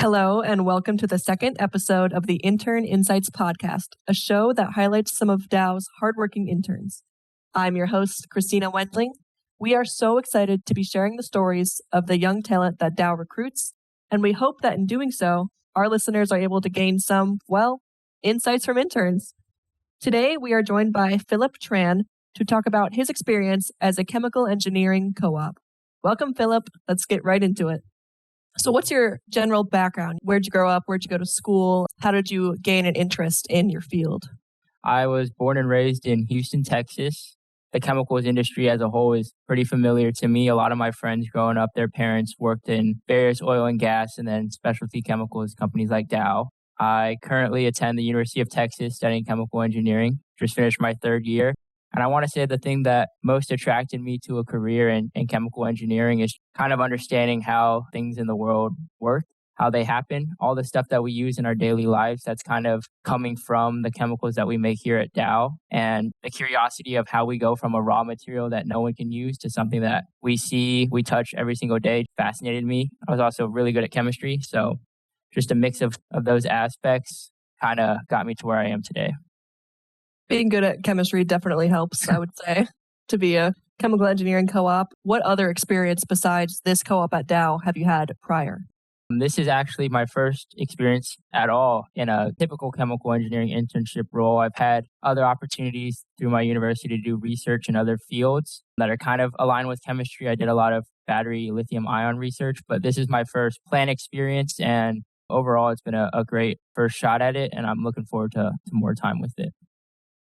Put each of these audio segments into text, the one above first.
Hello, and welcome to the second episode of the Intern Insights podcast, a show that highlights some of Dow's hardworking interns. I'm your host, Christina Wendling. We are so excited to be sharing the stories of the young talent that Dow recruits, and we hope that in doing so, our listeners are able to gain some, insights from interns. Today, we are joined by Philip Tran to talk about his experience as a chemical engineering co-op. Welcome, Philip. Let's get right into it. So what's your general background? Where'd you grow up? Where'd you go to school? How did you gain an interest in your field? I was born and raised in Houston, Texas. The chemicals industry as a whole is pretty familiar to me. A lot of my friends growing up, their parents worked in various oil and gas and then specialty chemicals companies like Dow. I currently attend the University of Texas studying chemical engineering. Just finished my third year. And I want to say the thing that most attracted me to a career in chemical engineering is kind of understanding how things in the world work, how they happen, all the stuff that we use in our daily lives that's kind of coming from the chemicals that we make here at Dow, and the curiosity of how we go from a raw material that no one can use to something that we see, we touch every single day fascinated me. I was also really good at chemistry, so just a mix of those aspects kind of got me to where I am today. Being good at chemistry definitely helps, I would say, to be a chemical engineering co-op. What other experience besides this co-op at Dow have you had prior? This is actually my first experience at all in a typical chemical engineering internship role. I've had other opportunities through my university to do research in other fields that are kind of aligned with chemistry. I did a lot of battery lithium ion research, but this is my first plant experience, and overall it's been a great first shot at it, and I'm looking forward to more time with it.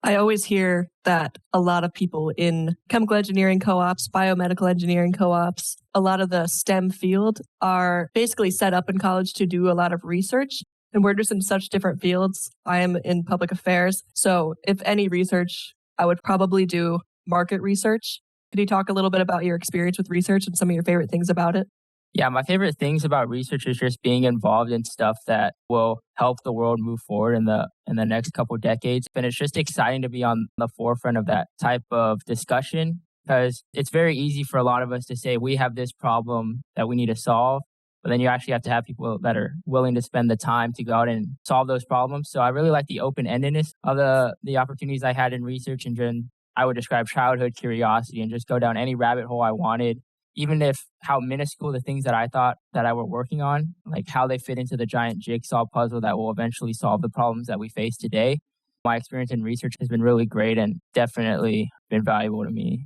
I always hear that a lot of people in chemical engineering co-ops, biomedical engineering co-ops, a lot of the STEM field are basically set up in college to do a lot of research. And we're just in such different fields. I am in public affairs. So if any research, I would probably do market research. Could you talk a little bit about your experience with research and some of your favorite things about it? Yeah, my favorite things about research is just being involved in stuff that will help the world move forward in the next couple of decades. And it's just exciting to be on the forefront of that type of discussion, because it's very easy for a lot of us to say we have this problem that we need to solve, but then you actually have to have people that are willing to spend the time to go out and solve those problems. So I really like the open-endedness of the opportunities I had in research, and then I would describe childhood curiosity and just go down any rabbit hole I wanted. Even if how minuscule the things that I thought that I were working on, like how they fit into the giant jigsaw puzzle that will eventually solve the problems that we face today. My experience in research has been really great and definitely been valuable to me.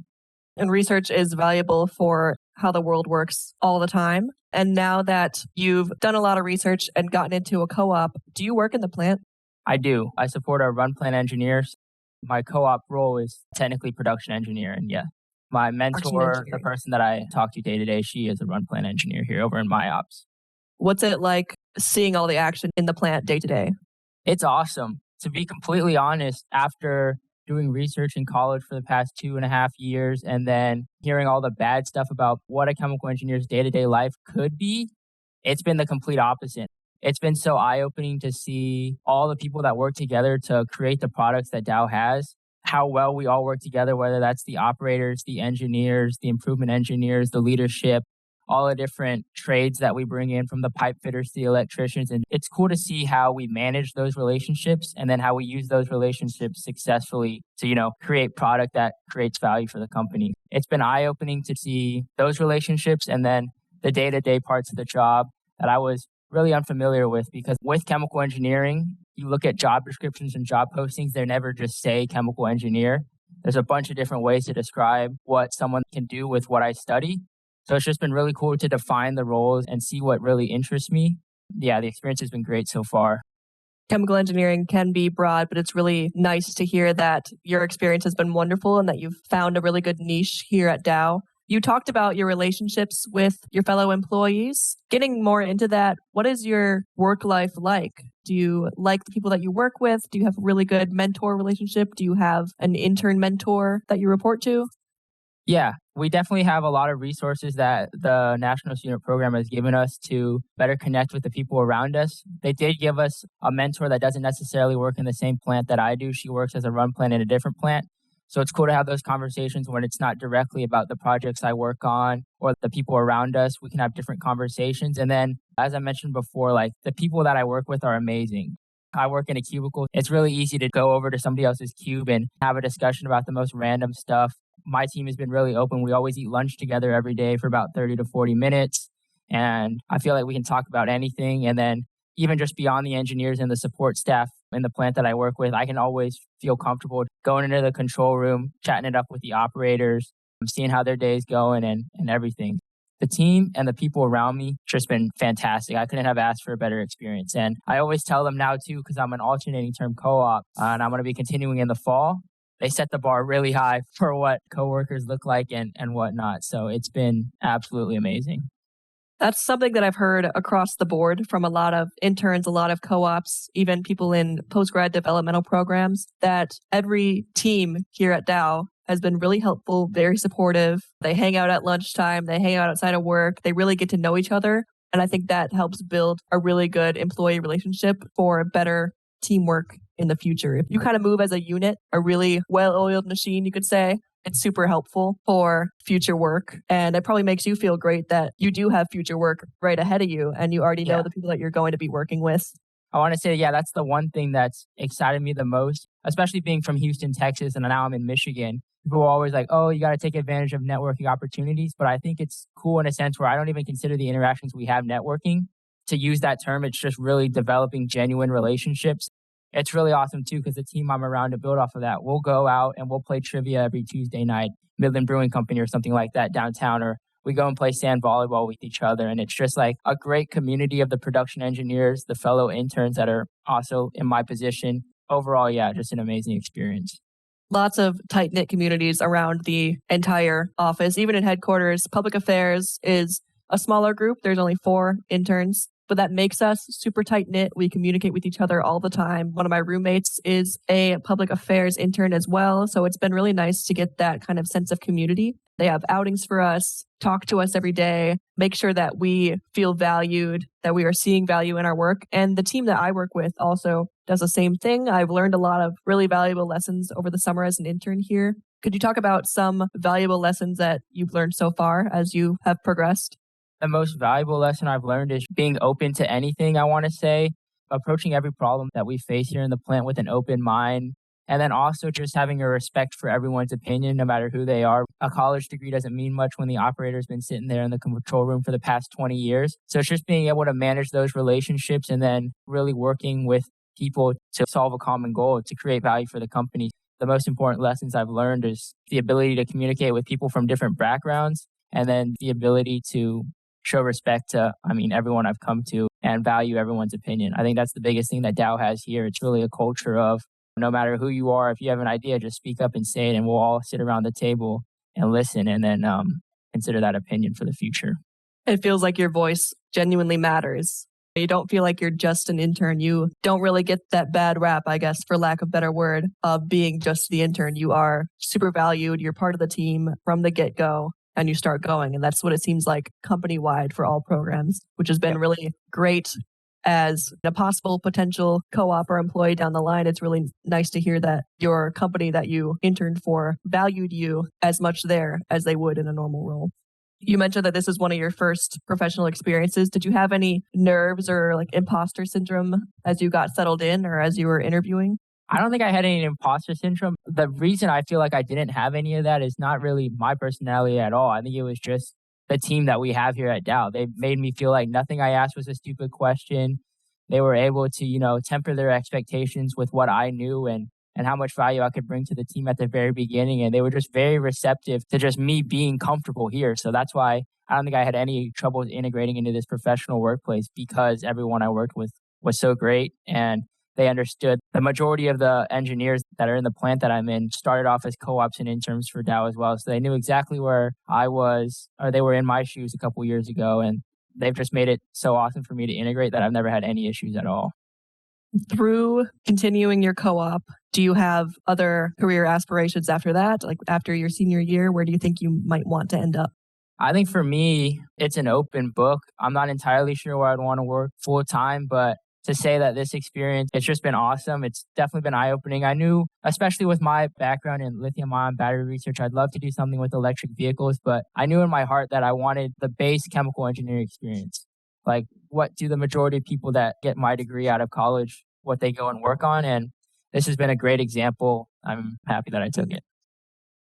And research is valuable for how the world works all the time. And now that you've done a lot of research and gotten into a co-op, do you work in the plant? I do. I support our run plant engineers. My co-op role is technically production engineer, and yeah. My mentor, the person that I talk to day to day, she is a run plant engineer here over in my ops. What's it like seeing all the action in the plant day to day? It's awesome. To be completely honest, after doing research in college for the past 2.5 years and then hearing all the bad stuff about what a chemical engineer's day-to-day life could be, it's been the complete opposite. It's been so eye-opening to see all the people that work together to create the products that Dow has, how well we all work together, whether that's the operators, the engineers, the improvement engineers, the leadership, all the different trades that we bring in, from the pipe fitters to the electricians. And it's cool to see how we manage those relationships and then how we use those relationships successfully to, create product that creates value for the company. It's been eye-opening to see those relationships and then the day-to-day parts of the job that I was really unfamiliar with, because with chemical engineering, you look at job descriptions and job postings, they never just say chemical engineer. There's a bunch of different ways to describe what someone can do with what I study. So it's just been really cool to define the roles and see what really interests me. Yeah, the experience has been great so far. Chemical engineering can be broad, but it's really nice to hear that your experience has been wonderful and that you've found a really good niche here at Dow. You talked about your relationships with your fellow employees. Getting more into that, what is your work life like? Do you like the people that you work with? Do you have a really good mentor relationship? Do you have an intern mentor that you report to? Yeah, we definitely have a lot of resources that the National Student Program has given us to better connect with the people around us. They did give us a mentor that doesn't necessarily work in the same plant that I do. She works as a run plant in a different plant. So it's cool to have those conversations when it's not directly about the projects I work on or the people around us. We can have different conversations. And then, as I mentioned before, like the people that I work with are amazing. I work in a cubicle. It's really easy to go over to somebody else's cube and have a discussion about the most random stuff. My team has been really open. We always eat lunch together every day for about 30 to 40 minutes. And I feel like we can talk about anything. And then even just beyond the engineers and the support staff in the plant that I work with, I can always feel comfortable going into the control room, chatting it up with the operators, seeing how their day is going and everything. The team and the people around me just been fantastic. I couldn't have asked for a better experience. And I always tell them now too, because I'm an alternating term co-op and I'm going to be continuing in the fall. They set the bar really high for what coworkers look like and whatnot. So it's been absolutely amazing. That's something that I've heard across the board from a lot of interns, a lot of co-ops, even people in post-grad developmental programs, that every team here at Dow has been really helpful, very supportive. They hang out at lunchtime, they hang out outside of work, they really get to know each other. And I think that helps build a really good employee relationship for better teamwork in the future. If you kind of move as a unit, a really well-oiled machine, you could say, it's super helpful for future work. And it probably makes you feel great that you do have future work right ahead of you and you already know the people that you're going to be working with. I want to say, that's the one thing that's excited me the most, especially being from Houston, Texas, and now I'm in Michigan. People are always like, oh, you got to take advantage of networking opportunities. But I think it's cool in a sense where I don't even consider the interactions we have networking. To use that term, it's just really developing genuine relationships. It's really awesome too, because the team I'm around to build off of that, we'll go out and we'll play trivia every Tuesday night, Midland Brewing Company or something like that downtown, or we go and play sand volleyball with each other. And it's just like a great community of the production engineers, the fellow interns that are also in my position. Overall, just an amazing experience. Lots of tight-knit communities around the entire office. Even in headquarters, public affairs is a smaller group. There's only 4 interns. But that makes us super tight-knit. We communicate with each other all the time. One of my roommates is a public affairs intern as well. So it's been really nice to get that kind of sense of community. They have outings for us, talk to us every day, make sure that we feel valued, that we are seeing value in our work. And the team that I work with also does the same thing. I've learned a lot of really valuable lessons over the summer as an intern here. Could you talk about some valuable lessons that you've learned so far as you have progressed? The most valuable lesson I've learned is being open to anything, I want to say, approaching every problem that we face here in the plant with an open mind, and then also just having a respect for everyone's opinion, no matter who they are. A college degree doesn't mean much when the operator's been sitting there in the control room for the past 20 years. So it's just being able to manage those relationships and then really working with people to solve a common goal, to create value for the company. The most important lessons I've learned is the ability to communicate with people from different backgrounds, and then the ability to show respect to, everyone I've come to and value everyone's opinion. I think that's the biggest thing that Dow has here. It's really a culture of no matter who you are, if you have an idea, just speak up and say it, and we'll all sit around the table and listen and then consider that opinion for the future. It feels like your voice genuinely matters. You don't feel like you're just an intern. You don't really get that bad rap, I guess, for lack of a better word, of being just the intern. You are super valued. You're part of the team from the get-go. And you start going. And that's what it seems like company-wide for all programs, which has been really great as a possible potential co-op or employee down the line. It's really nice to hear that your company that you interned for valued you as much there as they would in a normal role. You mentioned that this is one of your first professional experiences. Did you have any nerves or like imposter syndrome as you got settled in or as you were interviewing? I don't think I had any imposter syndrome. The reason I feel like I didn't have any of that is not really my personality at all. I think it was just the team that we have here at Dow. They made me feel like nothing I asked was a stupid question. They were able to, temper their expectations with what I knew and how much value I could bring to the team at the very beginning. And they were just very receptive to just me being comfortable here. So that's why I don't think I had any trouble integrating into this professional workplace, because everyone I worked with was so great. And they understood. The majority of the engineers that are in the plant that I'm in started off as co-ops and interns for Dow as well. So they knew exactly where I was, or they were in my shoes a couple years ago. And they've just made it so awesome for me to integrate that I've never had any issues at all. Through continuing your co-op, do you have other career aspirations after that? Like after your senior year, where do you think you might want to end up? I think for me, it's an open book. I'm not entirely sure where I'd want to work full time, but to say that this experience, it's just been awesome. It's definitely been eye-opening. I knew, especially with my background in lithium-ion battery research, I'd love to do something with electric vehicles, but I knew in my heart that I wanted the base chemical engineering experience. Like, what do the majority of people that get my degree out of college, what they go and work on? And this has been a great example. I'm happy that I took it.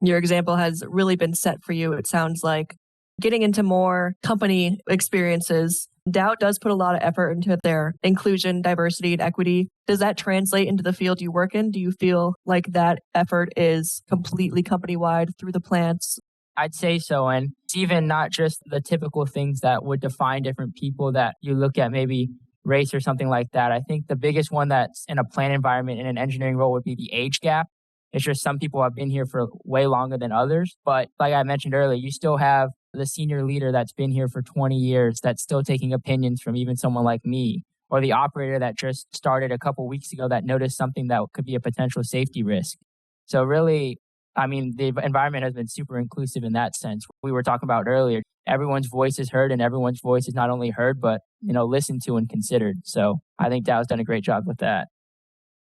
Your example has really been set for you, it sounds like. Getting into more company experiences, Dow does put a lot of effort into their inclusion, diversity, and equity. Does that translate into the field you work in? Do you feel like that effort is completely company-wide through the plants? I'd say so. And it's even not just the typical things that would define different people that you look at, maybe race or something like that. I think the biggest one that's in a plant environment in an engineering role would be the age gap. It's just some people have been here for way longer than others. But like I mentioned earlier, you still have the senior leader that's been here for 20 years that's still taking opinions from even someone like me, or the operator that just started a couple weeks ago that noticed something that could be a potential safety risk. So really, I mean, the environment has been super inclusive in that sense. We were talking about earlier, everyone's voice is heard and everyone's voice is not only heard, but, listened to and considered. So I think Dow's done a great job with that.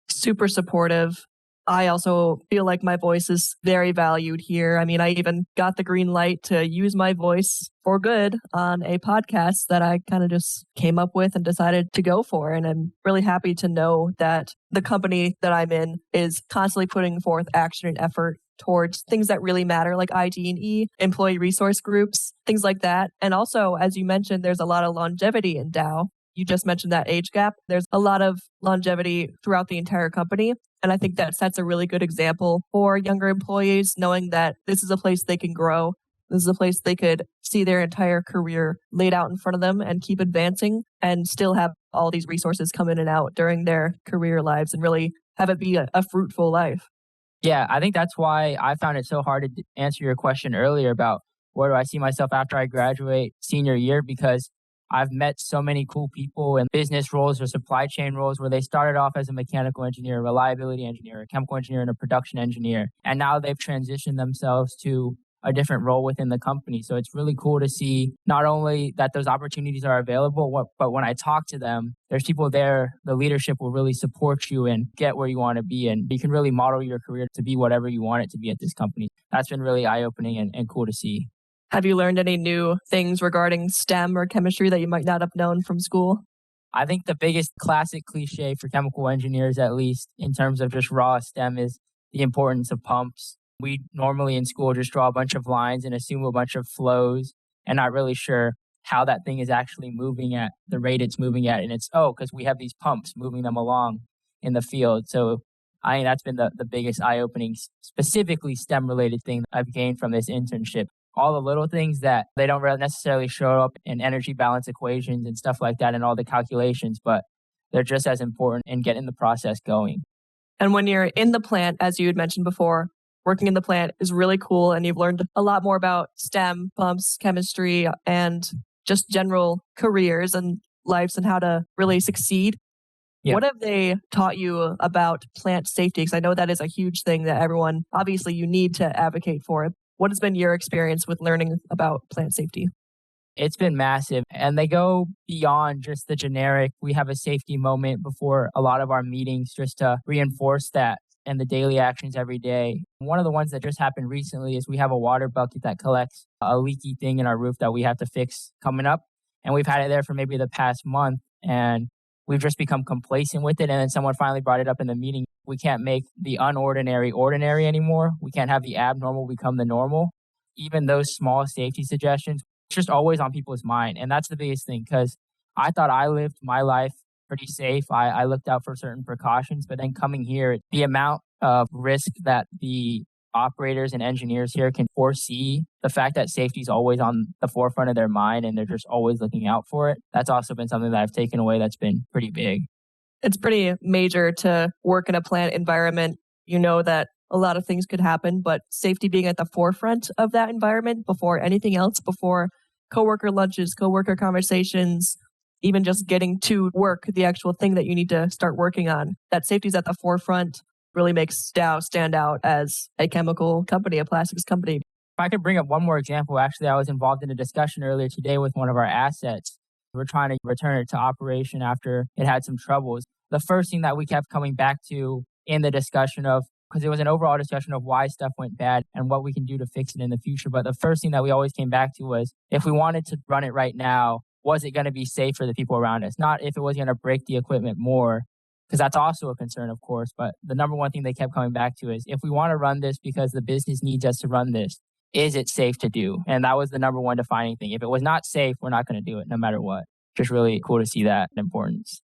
Super supportive. I also feel like my voice is very valued here. I mean, I even got the green light to use my voice for good on a podcast that I kind of just came up with and decided to go for. And I'm really happy to know that the company that I'm in is constantly putting forth action and effort towards things that really matter, like ID&E, employee resource groups, things like that. And also, as you mentioned, there's a lot of longevity in Dow. You just mentioned that age gap. There's a lot of longevity throughout the entire company. And I think that sets a really good example for younger employees, knowing that this is a place they can grow. This is a place they could see their entire career laid out in front of them and keep advancing and still have all these resources come in and out during their career lives and really have it be a fruitful life. Yeah, I think that's why I found it so hard to answer your question earlier about where do I see myself after I graduate senior year, because I've met so many cool people in business roles or supply chain roles where they started off as a mechanical engineer, a reliability engineer, a chemical engineer, and a production engineer. And now they've transitioned themselves to a different role within the company. So it's really cool to see not only that those opportunities are available, but when I talk to them, there's people there, the leadership will really support you and get where you want to be. And you can really model your career to be whatever you want it to be at this company. That's been really eye-opening and cool to see. Have you learned any new things regarding STEM or chemistry that you might not have known from school? I think the biggest classic cliche for chemical engineers, at least in terms of just raw STEM, is the importance of pumps. We normally in school just draw a bunch of lines and assume a bunch of flows and not really sure how that thing is actually moving at the rate it's moving at. And it's, because we have these pumps moving them along in the field. So I think that's been the biggest eye-opening, specifically STEM-related thing I've gained from this internship. All the little things that they don't necessarily show up in energy balance equations and stuff like that and all the calculations, but they're just as important in getting the process going. And when you're in the plant, as you had mentioned before, working in the plant is really cool, and you've learned a lot more about STEM, pumps, chemistry, and just general careers and lives and how to really succeed. Yeah. What have they taught you about plant safety? Because I know that is a huge thing that everyone, obviously, you need to advocate for it. What has been your experience with learning about plant safety? It's been massive, and they go beyond just the generic, we have a safety moment before a lot of our meetings just to reinforce that and the daily actions every day. One of the ones that just happened recently is we have a water bucket that collects a leaky thing in our roof that we have to fix coming up. And we've had it there for maybe the past month, and we've just become complacent with it. And then someone finally brought it up in the meeting. We can't make the unordinary ordinary anymore. We can't have the abnormal become the normal. Even those small safety suggestions, it's just always on people's mind. And that's the biggest thing, because I thought I lived my life pretty safe. I looked out for certain precautions, but then coming here, the amount of risk that the operators and engineers here can foresee, the fact that safety is always on the forefront of their mind and they're just always looking out for it, that's also been something that I've taken away that's been pretty big. It's pretty major to work in a plant environment. You know that a lot of things could happen, but safety being at the forefront of that environment before anything else, before coworker lunches, coworker conversations, even just getting to work, the actual thing that you need to start working on, that safety is at the forefront, really makes Dow stand out as a chemical company, a plastics company. If I could bring up one more example, actually, I was involved in a discussion earlier today with one of our assets. We're trying to return it to operation after it had some troubles. The first thing that we kept coming back to in the discussion of, because it was an overall discussion of why stuff went bad and what we can do to fix it in the future. But the first thing that we always came back to was, if we wanted to run it right now, was it going to be safe for the people around us? Not if it was going to break the equipment more, because that's also a concern, of course. But the number one thing they kept coming back to is, if we want to run this because the business needs us to run this, is it safe to do? And that was the number one defining thing. If it was not safe, we're not going to do it no matter what. Just really cool to see that importance.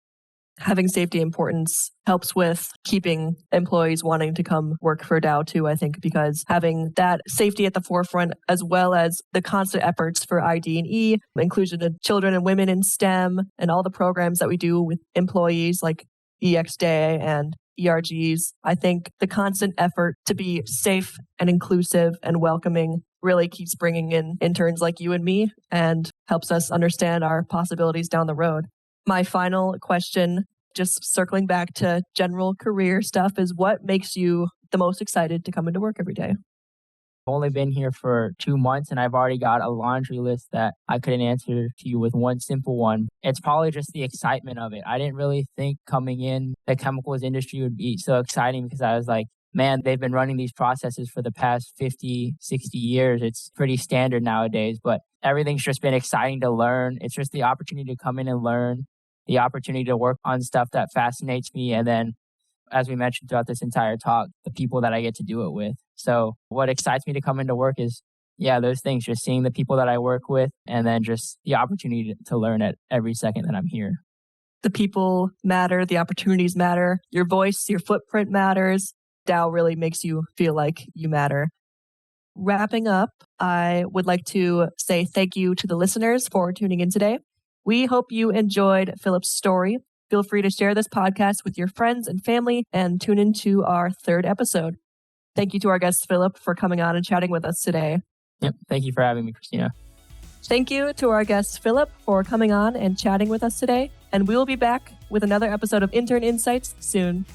Having safety importance helps with keeping employees wanting to come work for Dow too, I think, because having that safety at the forefront, as well as the constant efforts for ID&E, inclusion of children and women in STEM, and all the programs that we do with employees like EX Day and ERGs, I think the constant effort to be safe and inclusive and welcoming really keeps bringing in interns like you and me and helps us understand our possibilities down the road. My final question, just circling back to general career stuff, is what makes you the most excited to come into work every day? I've only been here for 2 months and I've already got a laundry list that I couldn't answer to you with one simple one. It's probably just the excitement of it. I didn't really think coming in the chemicals industry would be so exciting, because I was like, man, they've been running these processes for the past 50, 60 years. It's pretty standard nowadays, but everything's just been exciting to learn. It's just the opportunity to come in and learn, the opportunity to work on stuff that fascinates me. And then, as we mentioned throughout this entire talk, the people that I get to do it with. So what excites me to come into work is, those things, just seeing the people that I work with, and then just the opportunity to learn at every second that I'm here. The people matter, the opportunities matter, your voice, your footprint matters. Dow really makes you feel like you matter. Wrapping up, I would like to say thank you to the listeners for tuning in today. We hope you enjoyed Philip's story. Feel free to share this podcast with your friends and family and tune into our 3rd episode. Thank you to our guest, Philip, for coming on and chatting with us today. Yep. Thank you for having me, Christina. Thank you to our guest, Philip, for coming on and chatting with us today. And we will be back with another episode of Intern Insights soon.